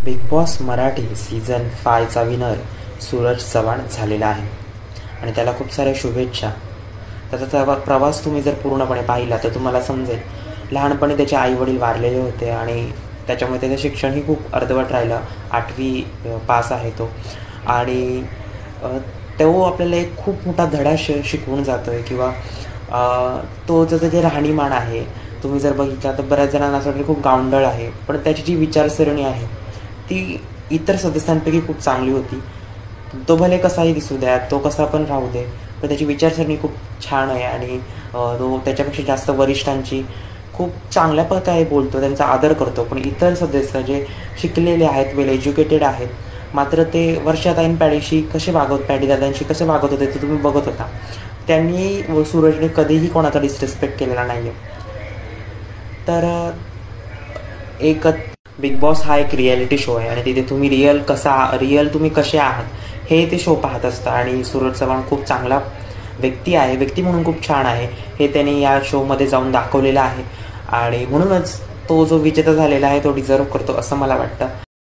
Big Boss Marathi season 5चा winner Suraj Chavan झालेला आहे आणि त्याला खूप साऱ्या शुभेच्छा. त्याचा प्रवास तुम्ही जर पूर्णपणे पाहिला तर तुम्हाला समजेल. लहानपणी त्याचे आईवडील वारलेले होते आणि त्याच्यामुळे त्याचं शिक्षणही खूप अर्धवट राहिलं. 8वी पास आहे तो आणि तो आपल्याला एक खूप मोठा धडा शिकवून जातो आहे किंवा तो त्याचं जे राहणीमान आहे तुम्ही जर बघितला तर बऱ्याच जणांना असं वाटतं खूप गावंढळ आहे, पण त्याची जी विचारसरणी आहे ती इतर सदस्यांपैकी खूप चांगली होती. तो भले कसाही दिसू द्या, तो कसा पण राहू दे, पण त्याची विचारसरणी खूप छान आहे आणि तो त्याच्यापेक्षा जास्त वरिष्ठांची खूप चांगल्या प्रकारे बोलतो, त्यांचा आदर करतो. पण इतर सदस्य जे शिकलेले आहेत, वेल एज्युकेटेड आहेत, मात्र ते वर्षाताईन पॅडीशी कसे पॅडीदादांशी कसे वागत होते ते तुम्ही बघत होता. त्यांनी सूरजने कधीही कोणाचा डिसरिस्पेक्ट केलेला नाही आहे. तर एक बिग बॉस हा एक रियालिटी शो आहे आणि तिथे तुम्ही रिअल तुम्ही कसे आहात हे ते शो पाहत असता आणि सूरज चव्हाण खूप चांगला व्यक्ती म्हणून खूप छान आहे हे त्याने या शोमध्ये जाऊन दाखवलेलं आहे आणि म्हणूनच तो जो विजेता झालेला आहे तो डिझर्व करतो असं मला वाटतं.